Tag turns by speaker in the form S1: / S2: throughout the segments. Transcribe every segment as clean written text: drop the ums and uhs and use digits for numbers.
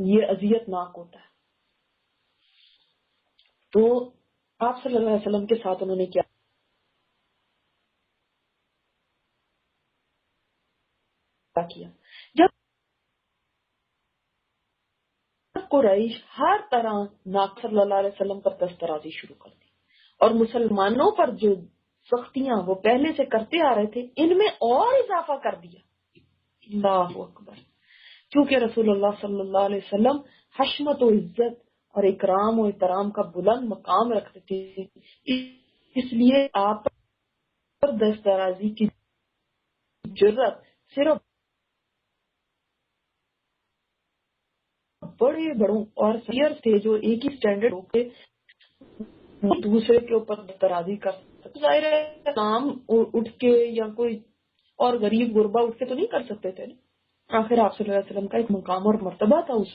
S1: یہ اذیت ناک ہوتا ہے. تو آپ صلی اللہ علیہ وسلم کے ساتھ انہوں نے کیا کیا؟ جب قریش ہر طرح ناک صلی اللہ علیہ وسلم پر دسترازی شروع کر دی اور مسلمانوں پر جو سختیاں وہ پہلے سے کرتے آ رہے تھے ان میں اور اضافہ کر دیا. اللہ اکبر. کیونکہ رسول اللہ صلی اللہ علیہ وسلم حشمت و عزت اور اکرام و احترام کا بلند مقام رکھتے تھے، اس لیے آپ پر دسترازی کی جرت صرف بڑے بڑوں اور سینئر تھے جو ایک ہی اسٹینڈرڈ ہو کے دوسرے کے اوپر دسترازی کر سکتے. ظاہر ہے کام اٹھ کے یا کوئی اور غریب غربا اٹھ کے تو نہیں کر سکتے تھے نا. آخر آپ صلی اللہ علیہ وسلم کا ایک مقام اور مرتبہ تھا اس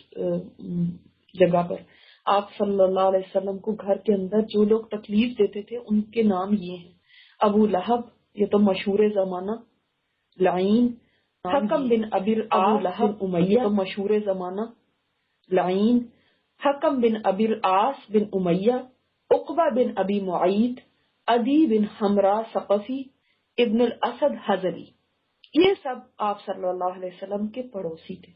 S1: جگہ پر. آپ صلی اللہ علیہ وسلم کو گھر کے اندر جو لوگ تکلیف دیتے تھے ان کے نام یہ ہیں: ابو لہب، یہ تو مشہور زمانہ، لعین، حکم بن ابی العاص بن امیہ، تو مشہور زمانہ، لعین، حکم بن ابی العاص بن امیہ، عقبہ بن ابی معیط، عدی بن حمرا ثقفی، ابن الاسد حضری. یہ سب آپ صلی اللہ علیہ وسلم کے پڑوسی تھے.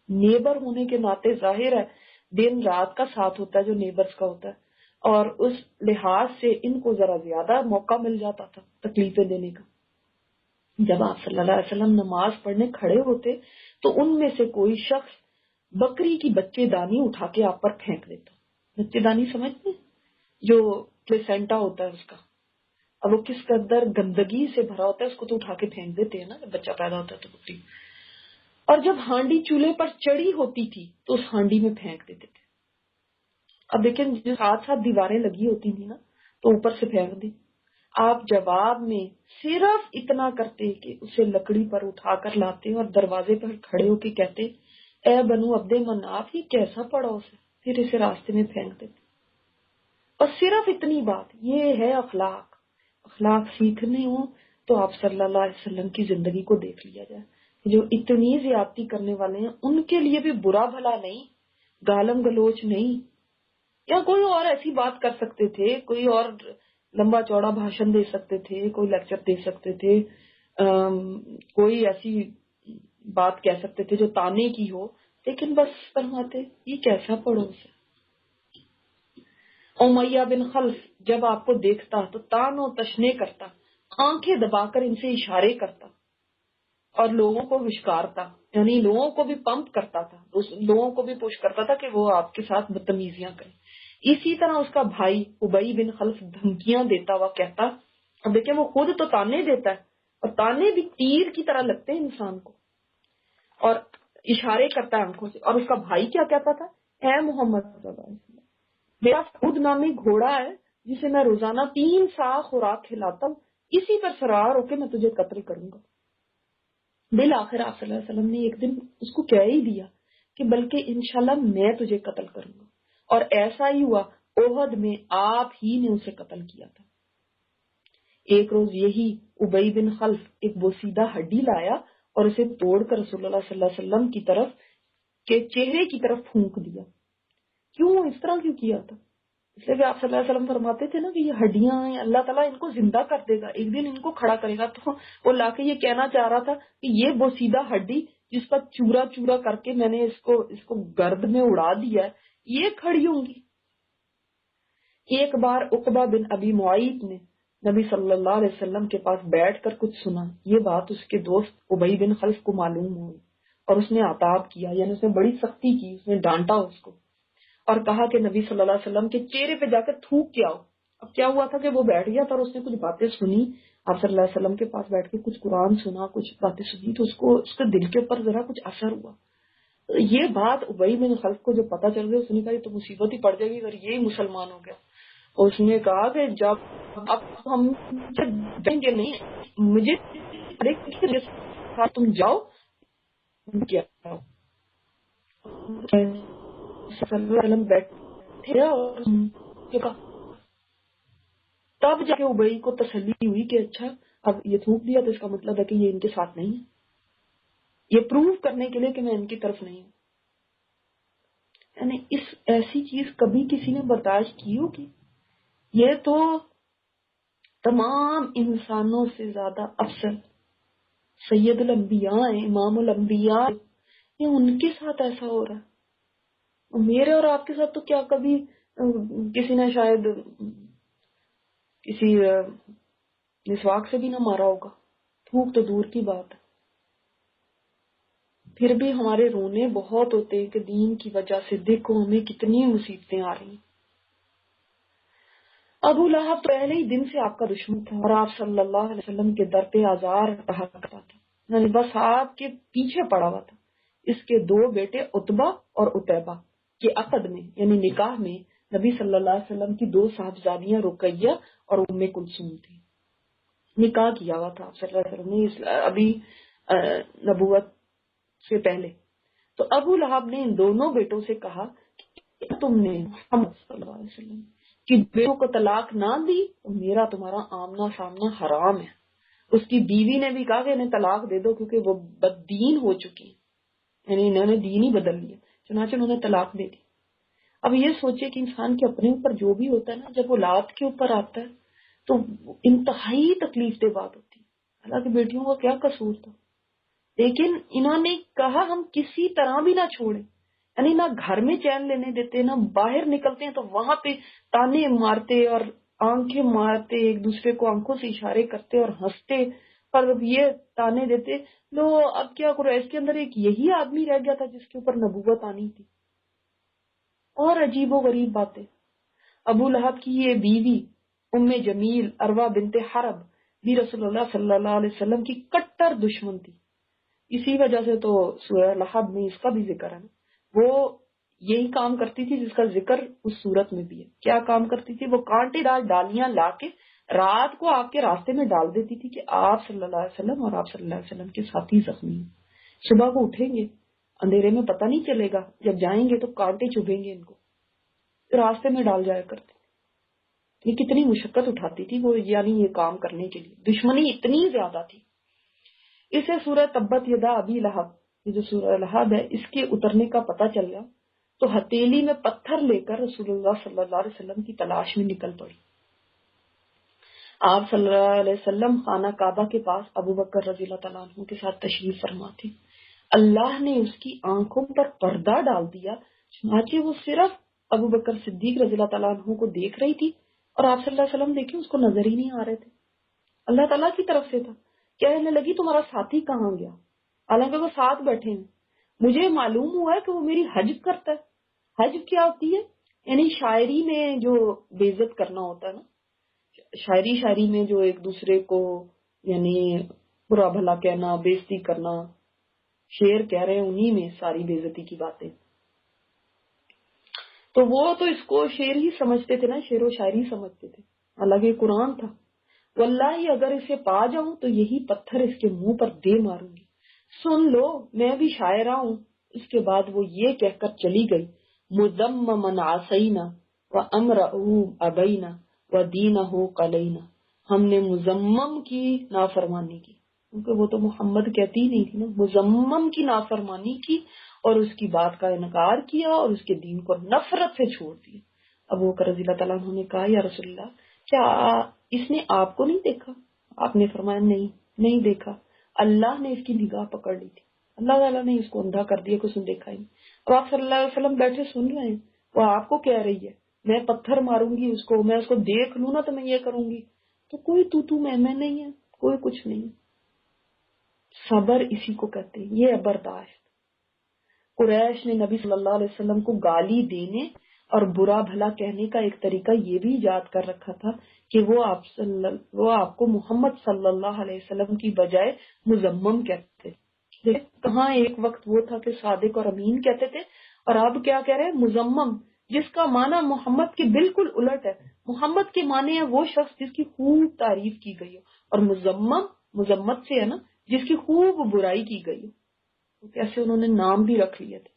S1: نیبر ہونے کے ناطے ظاہر ہے دن رات کا ساتھ ہوتا ہے جو نیبرز کا ہوتا ہے، اور اس لحاظ سے ان کو ذرا زیادہ موقع مل جاتا تھا تکلیفیں دینے کا. جب آپ صلی اللہ علیہ وسلم نماز پڑھنے کھڑے ہوتے تو ان میں سے کوئی شخص بکری کی بچے دانی اٹھا کے آپ پر پھینک دیتا. بچے دانی سمجھتے ہیں؟ جو پلیسینٹا ہوتا ہے اس کا، اب وہ کس قدر گندگی سے بھرا ہوتا ہے، اس کو تو اٹھا کے پھینک دیتے ہیں نا جب بچہ پیدا ہوتا ہے تو بکری. اور جب ہانڈی چولہے پر چڑھی ہوتی تھی تو اس ہانڈی میں پھینک دیتے تھے. اب دیکھیں جو ساتھ ساتھ دیواریں لگی ہوتی تھی نا تو اوپر سے پھینک دی. آپ جواب میں صرف اتنا کرتے کہ اسے لکڑی پر اٹھا کر لاتے اور دروازے پر کھڑے ہو کے کہتے: اے بنو عبد مناف، یہ کیسا پڑوس ہے، پھر اسے راستے میں پھینک دیتے. اور صرف اتنی بات. یہ ہے اخلاق. اخلاق سیکھنے ہوں تو آپ صلی اللہ علیہ وسلم کی زندگی کو دیکھ لیا جائے. جو اتنی زیادتی کرنے والے ہیں ان کے لیے بھی برا بھلا نہیں، گالم گلوچ نہیں، یا کوئی اور ایسی بات کر سکتے تھے، کوئی اور لمبا چوڑا بھاشن دے سکتے تھے، کوئی لیکچر دے سکتے تھے، کوئی ایسی بات کہہ سکتے تھے جو تانے کی ہو، لیکن بس فرماتے یہ کیسا پڑوس ہے. امیہ بن خلف جب آپ کو دیکھتا تو تان و تشنے کرتا، آنکھیں دبا کر ان سے اشارے کرتا اور لوگوں کو ہشکارتا، یعنی لوگوں کو بھی پمپ کرتا تھا، لوگوں کو بھی پوش کرتا تھا کہ وہ آپ کے ساتھ بدتمیزیاں کریں. اسی طرح اس کا بھائی ابی بن خلف دھمکیاں دیتا ہوا کہتا، اب دیکھیں وہ خود تو تانے دیتا ہے اور تانے بھی تیر کی طرح لگتے ہیں انسان کو، اور اشارے کرتا ہے آنکھوں سے. اور اس کا بھائی کیا کہتا تھا؟ اے محمد صلی اللہ علیہ وسلم، میرا خود نامی گھوڑا ہے جسے میں روزانہ 3 سا خوراک کھلاتا ہوں، اسی پر سوار ہو کے میں تجھے قتل کروں گا. بالآخر آپ صلی اللہ علیہ وسلم نے ایک دن اس کو کہہ ہی دیا کہ بلکہ انشاءاللہ میں تجھے قتل کروں گا. اور ایسا ہی ہوا، احد میں آپ ہی نے اسے قتل کیا تھا. ایک روز یہی ابی بن خلف ایک بوسیدہ ہڈی لایا اور اسے توڑ کر رسول اللہ صلی اللہ علیہ وسلم کی طرف کے چہرے کی طرف پھونک دیا. کیوں اس طرح کیوں کیا تھا؟ اس لیے کہ آپ صلی اللہ علیہ وسلم فرماتے تھے نا کہ یہ ہڈیاں ہیں، اللہ تعالیٰ ان کو زندہ کر دے گا، ایک دن ان کو کھڑا کرے گا. تو وہ لا کے یہ کہنا چاہ رہا تھا کہ یہ بوسیدہ ہڈی جس پر چورا چورا کر کے میں نے اس کو گرد میں اڑا دیا ہے، یہ کھڑی ہوں گی. ایک بار عقبہ بن ابی معیط نے نبی صلی اللہ علیہ وسلم کے پاس بیٹھ کر کچھ سنا. یہ بات اس کے دوست ابی بن خلف کو معلوم ہوئی اور اس نے عتاب کیا، یعنی اس نے بڑی سختی کی، اس نے ڈانٹا اس کو اور کہا کہ نبی صلی اللہ علیہ وسلم کے چہرے پہ جا کر تھوک کے آؤ. اب کیا ہوا تھا کہ وہ بیٹھ گیا تھا اور اس نے کچھ باتیں سنی، آپ صلی اللہ علیہ وسلم کے پاس بیٹھ کے کچھ قرآن سنا، کچھ باتیں سنی، تو اس کے دل کے اوپر ذرا کچھ اثر ہوا. یہ بات ابی بن خلف کو جب پتا چل گیا اس نے کہا یہ تو مصیبت ہی پڑ جائے گی اگر یہی مسلمان ہو گیا. اور اس نے کہا کہ جب اب ہم دیں گے نہیں، مجھے تم جاؤ کیا صلی اللہ علیہ وسلم بیٹھے اور تب جا کے ابی کو تسلی ہوئی کہ اچھا اب یہ تھوک دیا تو اس کا مطلب ہے کہ یہ ان کے ساتھ نہیں ہے، یہ پروف کرنے کے لیے کہ میں ان کی طرف نہیں ہوں. یعنی اس ایسی چیز کبھی کسی نے برداشت کی ہوگی؟ یہ تو تمام انسانوں سے زیادہ افضل سید الانبیاء ہیں، امام الانبیاء، یہ ان کے ساتھ ایسا ہو رہا ہے۔ میرے اور آپ کے ساتھ تو کیا کبھی کسی نے شاید کسی مسواک سے بھی نہ مارا ہوگا، تھوک تو دور کی بات ہے۔ پھر بھی ہمارے رونے بہت ہوتے ہیں کہ دین کی وجہ سے دیکھو ہمیں کتنی مصیبتیں آ رہی ہیں۔ ابو لہب پہلے ہی دن سے آپ کا دشمن تھا اور آپ صلی اللہ علیہ وسلم کے در پہ آزار رہا کرتا تھا، یعنی بس آپ کے پیچھے پڑا ہوا تھا۔ اس کے 2 بیٹے عتبہ اور عتیبہ کے عقد میں یعنی نکاح میں نبی صلی اللہ علیہ وسلم کی 2 صاحبزادیاں رقیہ اور ام کلثوم تھی۔ نکاح کیا ہوا تھا آپ صلی اللہ علیہ وسلم نے ابھی نبوت سے پہلے۔ تو ابو لہب نے ان دونوں بیٹوں سے کہا کہ تم نے محمد صلی اللہ علیہ وسلم کی بیٹوں کو طلاق نہ دی تو میرا تمہارا آمنا سامنا حرام ہے۔ اس کی بیوی نے بھی کہا کہ انہیں طلاق دے دو کیونکہ وہ بددین ہو چکی ہیں، یعنی انہوں نے دین ہی بدل لیا، چنانچہ انہوں نے طلاق دے دی۔ اب یہ سوچے کہ انسان کے اپنے اوپر جو بھی ہوتا ہے نا، جب اولاد کے اوپر آتا ہے تو انتہائی تکلیف دہ بات ہوتی ہے۔ حالانکہ بیٹیوں کا کیا قصور تھا، لیکن انہوں نے کہا ہم کسی طرح بھی نہ چھوڑیں، یعنی نہ گھر میں چین لینے دیتے، نہ باہر نکلتے ہیں تو وہاں پہ تانے مارتے اور آنکھیں مارتے، ایک دوسرے کو آنکھوں سے اشارے کرتے اور ہنستے، اور اب یہ تانے دیتے لو اب کیا کرو۔ اس کے اندر ایک یہی آدمی رہ گیا تھا جس کے اوپر نبوت آنی تھی۔ اور عجیب و غریب باتیں، ابو لہب کی یہ بیوی ام جمیل عروہ بنت حرب بھی رسول اللہ صلی اللہ علیہ وسلم کی کٹر دشمن تھی۔ اسی وجہ سے تو سورہ لہب میں اس کا بھی ذکر ہے، وہ یہی کام کرتی تھی جس کا ذکر اس صورت میں بھی ہے۔ کیا کام کرتی تھی؟ وہ کانٹے دار ڈالیاں لا کے رات کو آپ کے راستے میں ڈال دیتی تھی کہ آپ صلی اللہ علیہ وسلم اور آپ صلی اللہ علیہ وسلم کے ساتھی زخمی ہیں، صبح کو اٹھیں گے اندھیرے میں پتہ نہیں چلے گا، جب جائیں گے تو کانٹے چبھیں گے ان کو، راستے میں ڈال جایا کرتے۔ یہ کتنی مشقت اٹھاتی تھی وہ، یعنی یہ کام کرنے کے لیے دشمنی اتنی زیادہ تھی۔ اسے سورہ تبت یدا ابی لہب، یہ جو سورہ لہب ہے اس کے اترنے کا پتہ چل گیا تو ہتھیلی میں پتھر لے کر رسول اللہ صلی اللہ علیہ وسلم کی تلاش میں نکل پڑی۔ آپ صلی اللہ علیہ وسلم خانہ کعبہ کے پاس ابو بکر رضی اللہ تعالیٰ عنہ کے ساتھ تشریف فرما تھے۔ اللہ نے اس کی آنکھوں پر پردہ ڈال دیا، چنانچہ وہ صرف ابو بکر صدیق رضی اللہ تعالیٰ عنہ کو دیکھ رہی تھی اور آپ صلی اللہ علیہ وسلم دیکھیں اس کو نظر ہی نہیں آ رہے تھے۔ اللہ تعالیٰ کی طرف سے تھا۔ کہنے لگی تمہارا ساتھی کہاں گیا؟ حالانکہ وہ ساتھ بیٹھے ہیں۔ مجھے معلوم ہوا ہے کہ وہ میری حج کرتا ہے۔ حج کیا ہوتی ہے؟ یعنی شاعری میں جو بے عزت کرنا ہوتا ہے نا، شاعری میں جو ایک دوسرے کو یعنی برا بھلا کہنا، بے عزتی کرنا، شعر کہہ رہے ہیں انہی میں ساری بے عزتی کی باتیں۔ تو وہ تو اس کو شعر ہی سمجھتے تھے نا، شعر و شاعری سمجھتے تھے، حالانکہ یہ قرآن تھا۔ واللہ اگر اسے پا جاؤں تو یہی پتھر اس کے منہ پر دے ماروں گی، سن لو میں بھی شاعرہ ہوں۔ اس کے بعد وہ یہ کہہ کر چلی گئی، مذممن عصینا وامرؤ ابینا ودینہ قلینا، ہم نے مذمم کی نافرمانی کی، کیونکہ وہ تو محمد کہتی نہیں تھی نا، مذمم کی نافرمانی کی اور اس کی بات کا انکار کیا اور اس کے دین کو نفرت سے چھوڑ دیا۔ ابو بکر رضی اللہ تعالیٰ عنہ نے کہا یا رسول اللہ کیا اس نے آپ کو نہیں دیکھا؟ آپ نے فرمایا نہیں دیکھا، اللہ نے اس کی نگاہ پکڑ لی تھی، اللہ تعالیٰ نے اس کو اندھا کر دیا کہ اس نے دیکھا ہی نہیں۔ اور آپ صلی اللہ علیہ وسلم بیٹھے سن رہے ہیں، وہ آپ کو کہہ رہی ہے میں پتھر ماروں گی اس کو، میں اس کو دیکھ لوں نا تو میں یہ کروں گی، تو کوئی تو میں نہیں ہے، کوئی کچھ نہیں۔ صبر اسی کو کہتے ہیں، یہ ہے برداشت۔ قریش نے نبی صلی اللہ علیہ وسلم کو گالی دینے اور برا بھلا کہنے کا ایک طریقہ یہ بھی ایجاد کر رکھا تھا کہ وہ آپ کو محمد صلی اللہ علیہ وسلم کی بجائے مذمم کہتے تھے۔ کہاں ایک وقت وہ تھا کہ صادق اور امین کہتے تھے، اور اب کیا کہہ رہے ہیں؟ مذمم، جس کا معنی محمد کے بالکل الٹ ہے۔ محمد کے معنی ہے وہ شخص جس کی خوب تعریف کی گئی ہو، اور مذمم مذمت سے ہے نا جس کی خوب برائی کی گئی ہو۔ کیسے انہوں نے نام بھی رکھ لیے تھے۔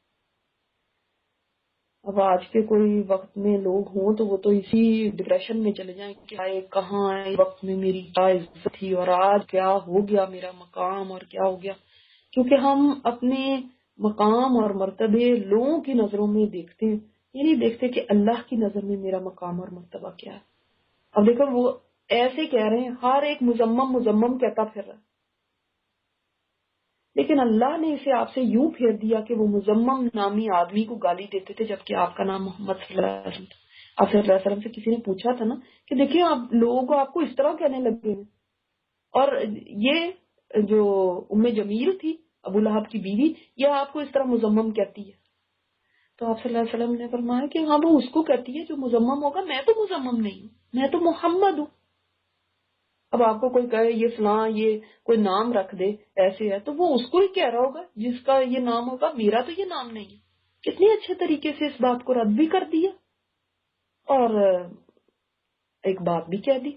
S1: اب آج کے کوئی وقت میں لوگ ہوں تو وہ تو اسی ڈپریشن میں چلے جائیں کہ آئے کہاں آئے وقت میں میری کیا عزت تھی اور آج کیا ہو گیا میرا مقام اور کیا ہو گیا، کیونکہ ہم اپنے مقام اور مرتبے لوگوں کی نظروں میں دیکھتے ہیں، یہ نہیں دیکھتے کہ اللہ کی نظر میں میرا مقام اور مرتبہ کیا ہے۔ اب دیکھو وہ ایسے کہہ رہے ہیں، ہر ایک مزمم کہتا پھر رہا ہے، لیکن اللہ نے اسے آپ سے یوں پھیر دیا کہ وہ مزمم نامی آدمی کو گالی دیتے تھے جبکہ آپ کا نام محمد صلی اللہ علیہ وسلم تھا۔ آپ صلی اللہ علیہ وسلم سے کسی نے پوچھا تھا نا کہ دیکھیں آپ لوگوں کو آپ کو اس طرح کہنے لگے ہیں، اور یہ جو ام جمیل تھی ابو لہب کی بیوی، یہ آپ کو اس طرح مزمم کہتی ہے۔ تو آپ صلی اللہ علیہ وسلم نے فرمایا کہ ہاں وہ اس کو کہتی ہے جو مزمم ہوگا، میں تو مزمم نہیں ہوں، میں تو محمد ہوں۔ اب آپ کو کوئی کہے یہ فلاں، یہ کوئی نام رکھ دے ایسے ہے، تو وہ اس کو ہی کہہ رہا ہوگا جس کا یہ نام ہوگا، میرا تو یہ نام نہیں ہے۔ کتنے اچھے طریقے سے اس بات کو رد بھی کر دیا اور ایک بات بھی کہہ دی،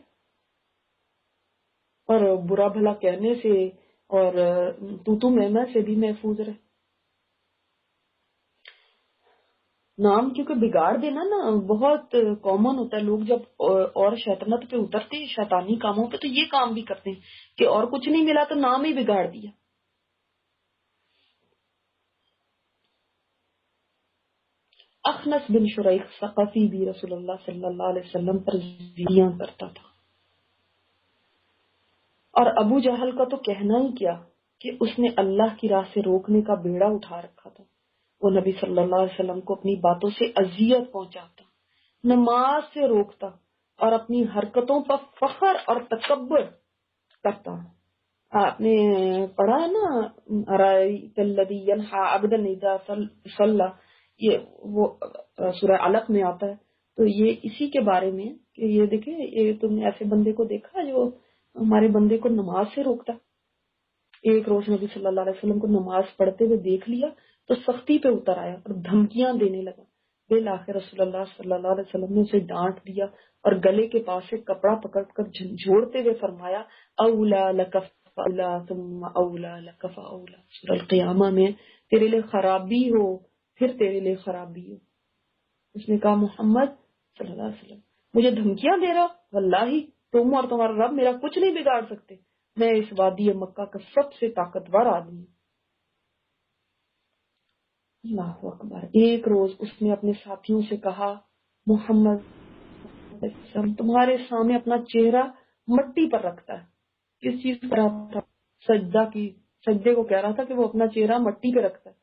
S1: اور برا بھلا کہنے سے اور تو میں سے بھی محفوظ رہے۔ نام کیونکہ بگاڑ دینا نا بہت کامن ہوتا ہے، لوگ جب اور شیطنت پہ اترتے ہیں، شیطانی کاموں پہ، تو یہ کام بھی کرتے ہیں کہ اور کچھ نہیں ملا تو نام ہی بگاڑ دیا۔ اخنس بن شریح ثقفی بھی رسول اللہ صلی اللہ علیہ وسلم پر زیاں کرتا تھا، اور ابو جہل کا تو کہنا ہی کیا کہ اس نے اللہ کی راہ سے روکنے کا بیڑا اٹھا رکھا تھا۔ وہ نبی صلی اللہ علیہ وسلم کو اپنی باتوں سے اذیت پہنچاتا، نماز سے روکتا اور اپنی حرکتوں پر فخر اور تکبر کرتا۔ آپ نے پڑھا ہے نا ارائیت الذی ینہی عبدا اذا صلی، یہ وہ سورہ علق میں آتا ہے، تو یہ اسی کے بارے میں کہ یہ دیکھیں، یہ تم نے ایسے بندے کو دیکھا جو ہمارے بندے کو نماز سے روکتا۔ ایک روز نبی صلی اللہ علیہ وسلم کو نماز پڑھتے ہوئے دیکھ لیا تو سختی پہ اتر آیا اور دھمکیاں دینے لگا۔ بالآخر رسول اللہ صلی اللہ علیہ وسلم نے اسے ڈانٹ دیا اور گلے کے پاس سے کپڑا پکڑ کر جھنجھوڑتے ہوئے فرمایا اولا لک فاولا ثم اولا لک فاولا، سورہ القیامہ میں تیرے لیے خرابی ہو پھر تیرے لیے خرابی ہو۔ اس نے کہا محمد صلی اللہ علیہ وسلم مجھے دھمکیاں دے رہا، واللہ تم اور تمہارا رب میرا کچھ نہیں بگاڑ سکتے، میں اس وادی مکہ کا سب سے طاقتور آدمی ہوں۔ اللہ اکبر۔ ایک روز اس نے اپنے ساتھیوں سے کہا محمد تمہارے سامنے اپنا چہرہ مٹی پر رکھتا ہے۔ کس چیز پر رکھتا تھا؟ سجدے کو کہہ رہا تھا کہ وہ اپنا چہرہ مٹی پہ رکھتا ہے۔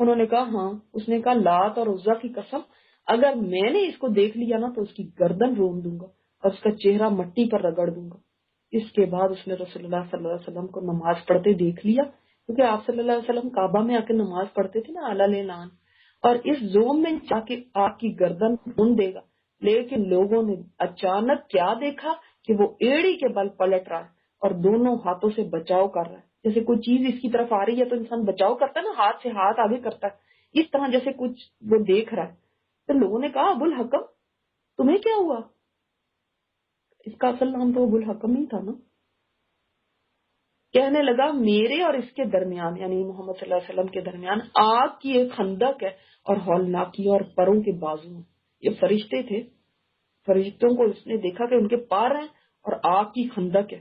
S1: انہوں نے کہا ہاں۔ اس نے کہا لات اور عزا کی قسم اگر میں نے اس کو دیکھ لیا نا تو اس کی گردن روم دوں گا اور اس کا چہرہ مٹی پر رگڑ دوں گا۔ اس کے بعد اس نے رسول اللہ صلی اللہ علیہ وسلم کو نماز پڑھتے دیکھ لیا، کیونکہ آپ صلی اللہ علیہ وسلم کعبہ میں آ کے نماز پڑھتے تھے نا اعلیٰ اعلان، اور اس زوم میں جا کے آپ کی گردن بن دے گا۔ لیکن لوگوں نے اچانک کیا دیکھا کہ وہ ایڑی کے بل پلٹ رہا ہے اور دونوں ہاتھوں سے بچاؤ کر رہا ہے، جیسے کوئی چیز اس کی طرف آ رہی ہے تو انسان بچاؤ کرتا ہے نا، ہاتھ سے ہاتھ آگے کرتا ہے، اس طرح جیسے کچھ وہ دیکھ رہا ہے۔ تو لوگوں نے کہا ابو الحکم تمہیں کیا ہوا؟ اس کا اصل نام تو ابو الحکم ہی تھا نا۔ کہنے لگا میرے اور اس کے درمیان یعنی محمد صلی اللہ علیہ وسلم کے درمیان آگ کی ایک خندق ہے اور ہولناکی اور پروں کے بازو ہیں۔ یہ فرشتے تھے، فرشتوں کو اس نے دیکھا کہ ان کے پار ہیں اور آگ کی خندق ہے۔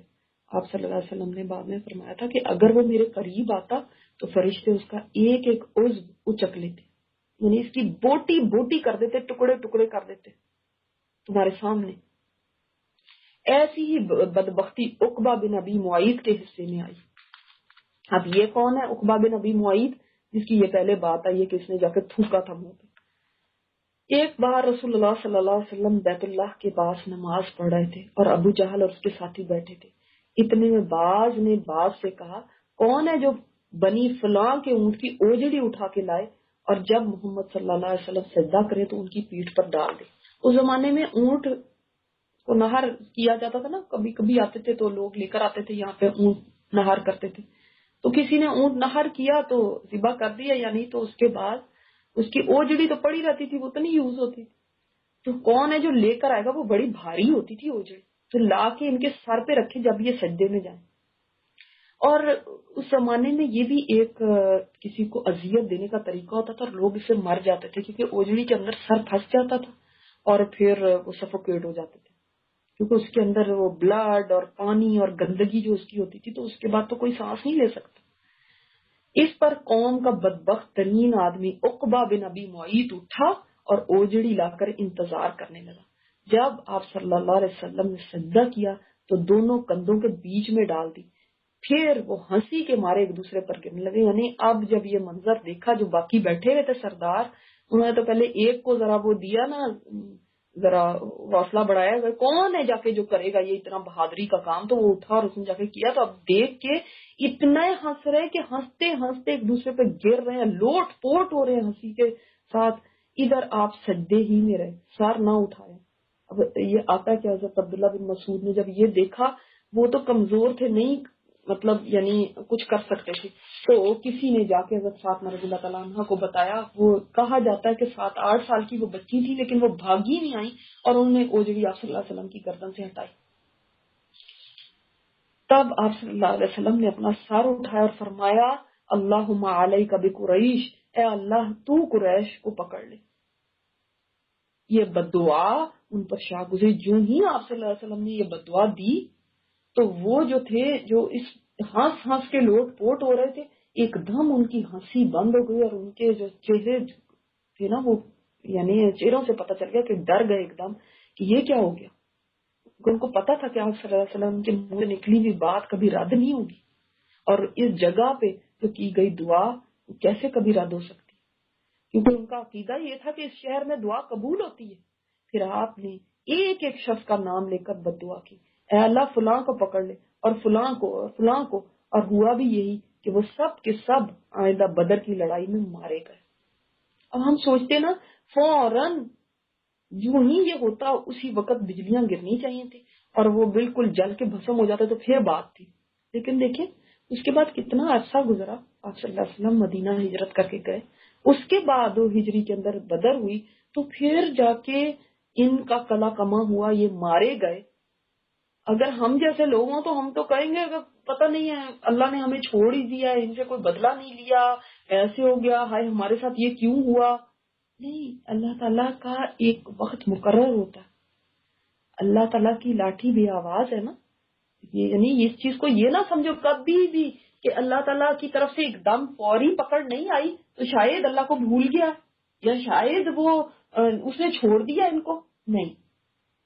S1: آپ صلی اللہ علیہ وسلم نے بعد میں فرمایا تھا کہ اگر وہ میرے قریب آتا تو فرشتے اس کا ایک ایک عضو اچک لیتے، یعنی اس کی بوٹی بوٹی کر دیتے، ٹکڑے ٹکڑے کر دیتے تمہارے سامنے۔ ایسی ہی بدبختی عقبہ بن ابی معیط کے حصے میں آئی۔ اب یہ کون ہے عقبہ بن ابی معیط جس کی یہ پہلے بات آئی ہے کہ اس نے جا کے تھوکا تھا منہ پہ۔ ایک بار رسول اللہ صلی اللہ علیہ وسلم بیت اللہ کے پاس نماز پڑھ رہے تھے اور ابو جہل اور اس کے ساتھی بیٹھے تھے۔ اتنے میں باز نے باز سے کہا کون ہے جو بنی فلاں کے اونٹ کی اوجڑی اٹھا کے لائے اور جب محمد صلی اللہ علیہ وسلم سجدہ کرے تو ان کی پیٹھ پر ڈال دے۔ اس زمانے میں اونٹ کو نہر کیا جاتا تھا نا، کبھی کبھی آتے تھے تو لوگ لے کر آتے تھے یہاں پہ اونٹ نہر کرتے تھے، تو کسی نے اونٹ نہر کیا تو ذبح کر دیا، یا نہیں تو اس کے بعد اس کی اوجڑی تو پڑی رہتی تھی، وہ تو نہیں یوز ہوتی تھی، تو کون ہے جو لے کر آئے گا؟ وہ بڑی بھاری ہوتی تھی اوجڑی، تو لا کے ان کے سر پہ رکھے جب یہ سجدے میں جائیں۔ اور اس زمانے میں یہ بھی ایک کسی کو اذیت دینے کا طریقہ ہوتا تھا اور لوگ اسے مر جاتے تھے کیونکہ اوجڑی کے اندر سر پھنس جاتا تھا اور پھر وہ سفوکیٹ ہو جاتے تھے، کیونکہ اس کے اندر وہ بلڈ اور پانی اور گندگی جو اس کی ہوتی تھی تو اس کے بعد تو کوئی سانس نہیں لے سکتا۔ اس پر قوم کا بدبخت ترین آدمی عقبہ بن ابی معیط اٹھا اور اوجڑی لا کر انتظار کرنے لگا۔ جب آپ صلی اللہ علیہ وسلم نے سجدہ کیا تو دونوں کندھوں کے بیچ میں ڈال دی، پھر وہ ہنسی کے مارے ایک دوسرے پر گرنے لگے۔ یعنی اب جب یہ منظر دیکھا، جو باقی بیٹھے ہوئے تھے سردار، انہوں نے تو پہلے ایک کو ذرا وہ دیا نا، ذرا حوصلہ بڑھایا، کون ہے جا کے جو کرے گا یہ اتنا بہادری کا کام، تو وہ اٹھا اور اس نے جا کے کیا۔ تو اب دیکھ کے اتنا ہنس رہے کہ ہنستے ہنستے ایک دوسرے پہ گر رہے ہیں، لوٹ پوٹ ہو رہے ہیں ہنسی کے ساتھ۔ ادھر آپ سجدے ہی میں رہے، سر نہ اٹھائے۔ اب یہ آتا کہ حضرت عبداللہ بن مسعود نے جب یہ دیکھا، وہ تو کمزور تھے، نہیں مطلب یعنی کچھ کر سکتے تھے، تو کسی نے جا کے حضرت فاطمہ رضی اللہ تعالیٰ عنہ کو بتایا۔ وہ کہا جاتا ہے کہ 7-8 سال کی وہ بچی تھی، لیکن وہ بھاگی نہیں آئی اور انہوں نے اوجڑی آپ صلی اللہ علیہ وسلم کی گردن سے ہٹائی۔ تب آپ صلی اللہ علیہ وسلم نے اپنا سر اٹھایا اور فرمایا، اللہم علیک بقریش، اے اللہ تو قریش کو پکڑ لے۔ یہ بددعا ان پر شاہ گزری۔ جو ہی آپ صلی اللہ علیہ وسلم نے یہ بددعا دی تو وہ جو تھے، جو اس ہنس ہنس کے لوٹ پوٹ ہو رہے تھے، ایک دم ان کی ہنسی بند ہو گئی اور ان کے جو چہرے تھے نا، وہ یعنی چہروں سے پتہ چل گیا کہ ڈر گئے ایک دم کہ یہ کیا ہو گیا۔ ان کو پتا تھا کہ آپ صلی اللہ علیہ وسلم کے منہ سے نکلی ہوئی بات کبھی رد نہیں ہوگی، اور اس جگہ پہ جو کی گئی دعا کیسے کبھی رد ہو سکتی، کیونکہ ان کا عقیدہ یہ تھا کہ اس شہر میں دعا قبول ہوتی ہے۔ پھر آپ نے ایک ایک شخص کا نام لے کر بد دعا کی، اے اللہ فلاں کو پکڑ لے اور فلاں کو اور فلاں کو، اور ہوا بھی یہی کہ وہ سب کے سب آئندہ بدر کی لڑائی میں مارے گئے۔ اب ہم سوچتے نا، فوراً جو ہی یہ ہوتا اسی وقت بجلیاں گرنی چاہیے تھی اور وہ بالکل جل کے بھسم ہو جاتا تو پھر بات تھی، لیکن دیکھیں اس کے بعد کتنا عرصہ گزرا۔ آپ صلی اللہ علیہ وسلم مدینہ ہجرت کر کے گئے، اس کے بعد وہ ہجری کے اندر بدر ہوئی، تو پھر جا کے ان کا کلا کما ہوا، یہ مارے گئے۔ اگر ہم جیسے لوگ ہوں تو ہم تو کہیں گے کہ پتہ نہیں ہے، اللہ نے ہمیں چھوڑ ہی دیا ہے، ان سے کوئی بدلہ نہیں لیا، ایسے ہو گیا، ہائے ہمارے ساتھ یہ کیوں ہوا۔ نہیں، اللہ تعالیٰ کا ایک وقت مقرر ہوتا ہے۔ اللہ تعالیٰ کی لاٹھی بے آواز ہے نا، یعنی اس چیز کو یہ نہ سمجھو کبھی بھی کہ اللہ تعالیٰ کی طرف سے ایک دم فوری پکڑ نہیں آئی تو شاید اللہ کو بھول گیا، یا شاید وہ اس نے چھوڑ دیا ان کو۔ نہیں،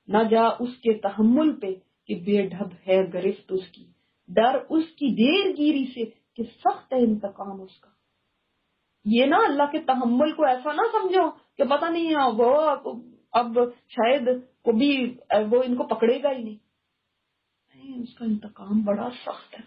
S1: نہ جا اس کے تحمل پہ کہ بے ڈھب ہے گرفت اس کی، ڈر اس کی دیر گیری سے کہ سخت ہے انتقام اس کا۔ یہ نا اللہ کے تحمل کو ایسا نہ سمجھو کہ پتہ نہیں ہے وہ اب شاید کبھی وہ ان کو پکڑے گا ہی نہیں، اس کا انتقام بڑا سخت ہے۔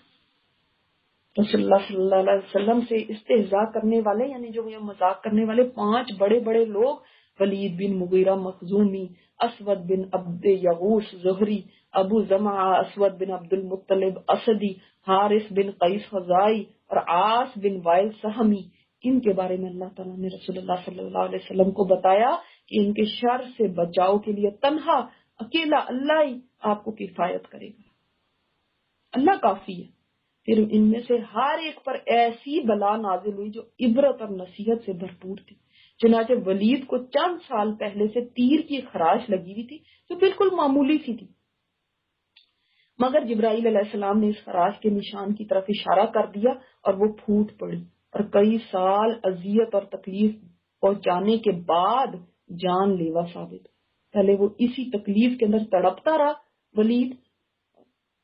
S1: رسول اللہ صلی اللہ علیہ وسلم سے استہزاء کرنے والے، یعنی جو یہ مذاق کرنے والے 5 بڑے بڑے لوگ، ولید بن مغیرہ مخزومی، اسود بن عبد یغوث زہری، ابو زمعہ اسود بن عبد المطلب اسدی، حارث بن قیس خزائی اور عاص بن وائل سہمی، ان کے بارے میں اللہ تعالیٰ نے رسول اللہ صلی اللہ علیہ وسلم کو بتایا کہ ان کے شر سے بچاؤ کے لیے تنہا اکیلا اللہ ہی آپ کو کفایت کرے گا، اللہ کافی ہے۔ پھر ان میں سے ہر ایک پر ایسی بلا نازل ہوئی جو عبرت اور نصیحت سے بھرپور تھی۔ چنانچہ ولید کو چند سال پہلے سے تیر کی خراش لگی ہوئی تھی جو بالکل معمولی سی تھی، مگر جبرائیل علیہ السلام نے اس خراش کے نشان کی طرف اشارہ کر دیا اور وہ پھوٹ پڑی، اور کئی سال اذیت اور تکلیف پہنچانے کے بعد جان لیوا ثابت۔ پہلے وہ اسی تکلیف کے اندر تڑپتا رہا ولید،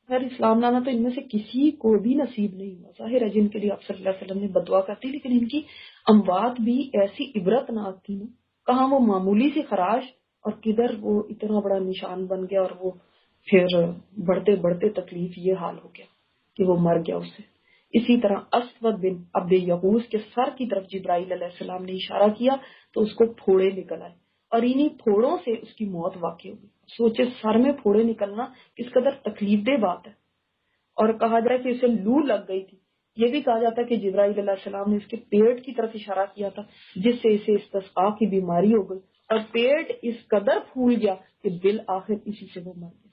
S1: خیر اسلام لانا تو ان میں سے کسی کو بھی نصیب نہیں ہوا، ظاہر ہے جن کے لیے آپ صلی اللہ علیہ وسلم نے بدعا کرتی، لیکن ان کی اموات بھی ایسی عبرت ناک تھی نا، کہاں وہ معمولی سی خراش اور کدھر وہ اتنا بڑا نشان بن گیا، اور وہ پھر بڑھتے بڑھتے تکلیف یہ حال ہو گیا کہ وہ مر گیا اس سے۔ اسی طرح اسود بن عبد یغوث کے سر کی طرف جبرائیل علیہ السلام نے اشارہ کیا تو اس کو پھوڑے نکل آئے، اور انہی پھوڑوں سے اس کی موت واقع ہوئی۔ سوچے سر میں پھوڑے نکلنا کس قدر تکلیف دہ بات ہے، اور کہا جائے کہ اسے لو لگ گئی تھی۔ یہ بھی کہا جاتا ہے کہ جبرائیل علیہ السلام نے اس کے پیٹ کی طرف اشارہ کیا تھا، جس سے اسے استسقاء کی بیماری ہو گئی، اور پیٹ اس قدر پھول گیا کہ بالآخر اسی سے وہ مر گیا۔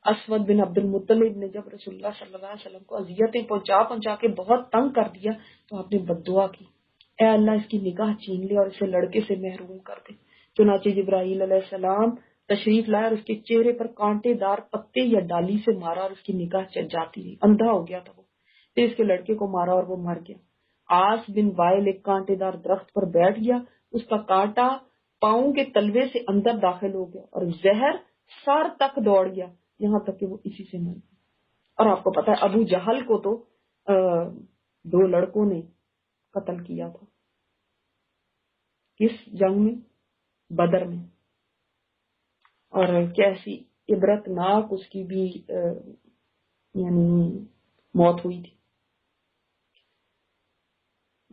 S1: اسود بن عبد المطلب نے جب رسول اللہ صلی اللہ علیہ وسلم کو اذیتیں پہنچا کے بہت تنگ کر دیا تو آپ نے بددعا کی، اے اللہ اس کی نگاہ چھین لے اور اسے لڑکے سے محروم کر دے۔ چنانچہ جبرائیل علیہ السلام تشریف لائے اور اس کے چہرے پر کانٹے دار پتے یا ڈالی سے مارا اور اس کی نگاہ جاتی رہی، اندھا ہو گیا تھا وہ، پھر اس کے لڑکے کو مارا اور وہ مر گیا۔ آس بن وائل ایک کانٹے دار درخت پر بیٹھ گیا، اس کا کانٹا پاؤں کے تلوے سے اندر داخل ہو گیا اور زہر سر تک دوڑ گیا، یہاں تک کہ وہ اسی سے مر گیا۔ اور آپ کو پتا ہے ابو جہل کو تو 2 لڑکوں نے قتل کیا تھا، کس جنگ میں؟ بدر میں، اور کیسی عبرتناک اس کی بھی یعنی موت ہوئی تھی۔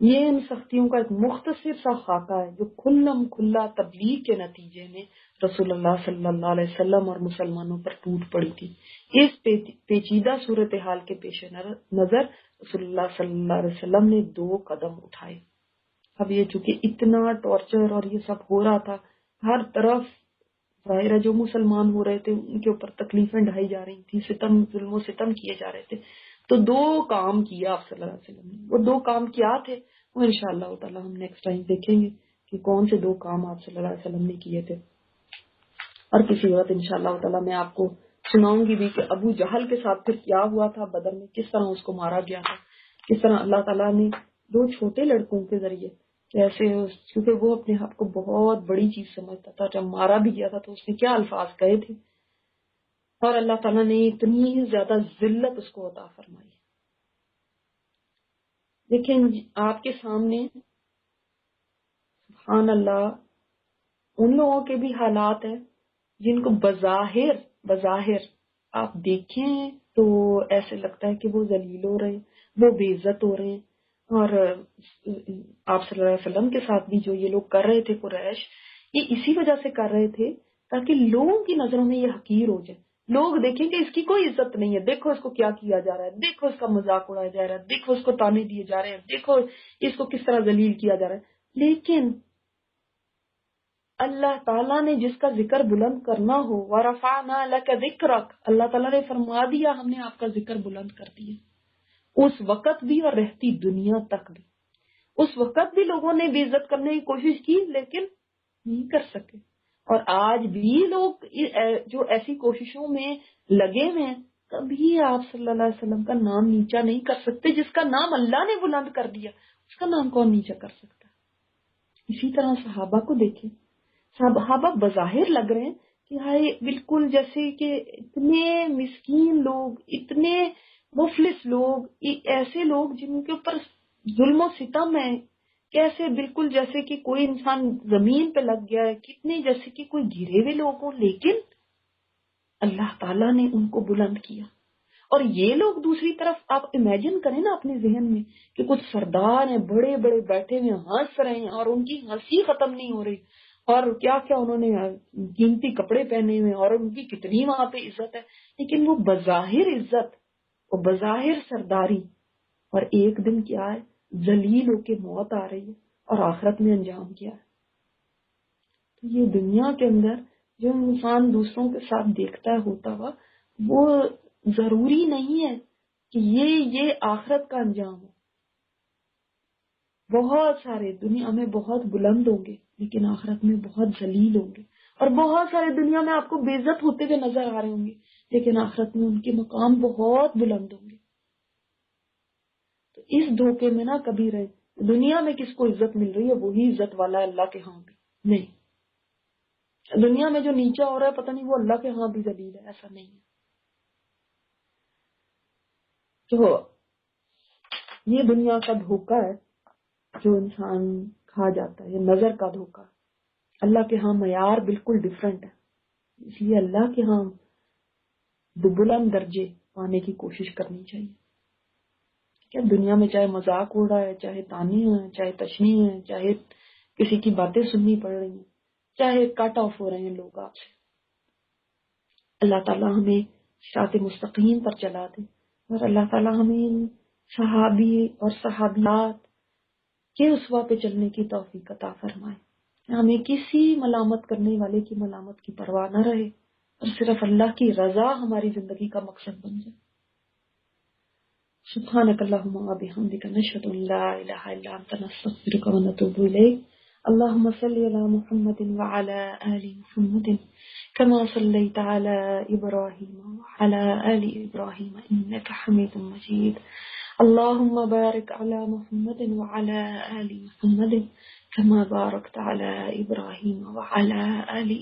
S1: یہ ان سختیوں کا ایک مختصر سا خاکہ ہے جو کھلم کھلا تبلیغ کے نتیجے میں رسول اللہ صلی اللہ علیہ وسلم اور مسلمانوں پر ٹوٹ پڑی تھی۔ اس پیچیدہ صورتحال کے پیش نظر رسول اللہ صلی اللہ علیہ وسلم نے 2 قدم اٹھائے۔ اب یہ چونکہ اتنا ٹارچر اور یہ سب ہو رہا تھا، ہر طرف ظاہر ہے جو مسلمان ہو رہے تھے ان کے اوپر تکلیفیں ڈھائی جا رہی تھی، ستم ظلم و ستم کیے جا رہے تھے، تو 2 کام کیا آپ صلی اللہ علیہ وسلم نے۔ وہ 2 کام کیا تھے وہ انشاءاللہ تعالی ہم نیکسٹ ٹائم دیکھیں گے کہ کون سے 2 کام آپ صلی اللہ علیہ وسلم نے کیے تھے، اور کسی وقت انشاءاللہ تعالی میں آپ کو سناؤں گی بھی کہ ابو جہل کے ساتھ پھر کیا ہوا تھا بدر میں، کس طرح اس کو مارا گیا تھا، کس طرح اللہ تعالیٰ نے 2 چھوٹے لڑکوں کے ذریعے کیسے، کیونکہ وہ اپنے آپ کو بہت بڑی چیز سمجھتا تھا، جب مارا بھی گیا تھا تو اس نے کیا الفاظ کہے تھے، اور اللہ تعالیٰ نے اتنی زیادہ ذلت اس کو عطا فرمائی۔ دیکھیں آپ کے سامنے سبحان اللہ ان لوگوں کے بھی حالات ہیں جن کو بظاہر آپ دیکھیں تو ایسے لگتا ہے کہ وہ ذلیل ہو رہے ہیں، وہ بے عزت ہو رہے ہیں، اور آپ صلی اللہ علیہ وسلم کے ساتھ بھی جو یہ لوگ کر رہے تھے قریش، یہ اسی وجہ سے کر رہے تھے تاکہ لوگوں کی نظروں میں یہ حقیر ہو جائے، لوگ دیکھیں کہ اس کی کوئی عزت نہیں ہے، دیکھو اس کو کیا کیا جا رہا ہے، دیکھو اس کا مذاق اڑایا جا رہا ہے، دیکھو اس کو تانے دیے جا رہے ہیں، دیکھو اس کو کس طرح ذلیل کیا جا رہا ہے۔ لیکن اللہ تعالیٰ نے جس کا ذکر بلند کرنا ہو، وَرَفَعْنَا لَكَ ذِكْرَكَ، اللہ تعالیٰ نے فرما دیا ہم نے آپ کا ذکر بلند کر دیا، اس وقت بھی اور رہتی دنیا تک بھی۔ اس وقت بھی لوگوں نے بے عزت کرنے کی کوشش کی لیکن نہیں کر سکے، اور آج بھی لوگ جو ایسی کوششوں میں لگے ہوئے ہیں، کبھی آپ صلی اللہ علیہ وسلم کا نام نیچا نہیں کر سکتے۔ جس کا نام اللہ نے بلند کر دیا اس کا نام کون نیچا کر سکتا؟ اسی طرح صحابہ کو دیکھیں، صحابہ بظاہر لگ رہے ہیں کہ ہائے بالکل جیسے کہ اتنے مسکین لوگ، اتنے مفلس لوگ، ایسے لوگ جن کے اوپر ظلم و ستم ہے، کیسے بالکل جیسے کہ کوئی انسان زمین پہ لگ گیا ہے، کتنے جیسے کہ کوئی گرے ہوئے لوگ ہوں، لیکن اللہ تعالیٰ نے ان کو بلند کیا۔ اور یہ لوگ دوسری طرف آپ امیجن کریں نا اپنے ذہن میں کہ کچھ سردار ہیں بڑے بڑے بیٹھے ہوئے ہنس رہے ہیں اور ان کی ہنسی ختم نہیں ہو رہی، اور کیا کیا انہوں نے قیمتی کپڑے پہنے ہوئے اور ان کی کتنی وہاں پہ عزت ہے، لیکن وہ بظاہر عزت، وہ بظاہر سرداری، اور ایک دن کیا ہے ذلیل ہو کے موت آ رہی ہے، اور آخرت میں انجام کیا ہے۔ تو یہ دنیا کے اندر جو انسان دوسروں کے ساتھ دیکھتا ہے ہوتا ہوا، وہ ضروری نہیں ہے کہ یہ آخرت کا انجام ہو۔ بہت سارے دنیا میں بہت بلند ہوں گے لیکن آخرت میں بہت ذلیل ہوں گے، اور بہت سارے دنیا میں آپ کو بے عزت ہوتے ہوئے نظر آ رہے ہوں گے لیکن آخرت میں ان کے مقام بہت بلند ہوں گے۔ تو اس دھوکے میں نہ کبھی رہے، دنیا میں کس کو عزت مل رہی ہے وہی عزت والا ہے اللہ کے ہاں بھی نہیں، دنیا میں جو نیچا ہو رہا ہے پتہ نہیں وہ اللہ کے ہاں بھی ذلیل ہے، ایسا نہیں ہے۔ تو یہ دنیا کا دھوکہ ہے جو انسان کھا جاتا ہے، یہ نظر کا دھوکہ۔ اللہ کے ہاں معیار بالکل ڈیفرنٹ ہے، اس لیے اللہ کے ہاں بلند درجے پانے کی کوشش کرنی چاہیے۔ کیا دنیا میں چاہے مذاق ہو رہا ہے، چاہے تانی ہے، چاہے تشنیع ہے، چاہے کسی کی باتیں سننی پڑ رہی ہیں، چاہے کٹ آف ہو رہے ہیں لوگ آپ سے، اللہ تعالیٰ ہمیں صراط مستقیم پر چلا دے، اور اللہ تعالیٰ ہمیں صحابی اور صحابیات کے اسوہ پہ چلنے کی توفیق عطا فرمائے، ہمیں کسی ملامت کرنے والے کی ملامت کی پرواہ نہ رہے، اور صرف اللہ کی رضا ہماری زندگی کا مقصد بن جائے۔ سبحانک اللہم و بحمدک، نشہد ان لا الہ الا انت، نستغفرک و نتوب الیک۔ اللہم صلی علی محمد وعلی آل محمد كما صليت على إبراهيم وعلى آل إبراهيم إنك حميد مجيد۔ اللهم بارك على محمد وعلى آل محمد كما باركت على إبراهيم وعلى آل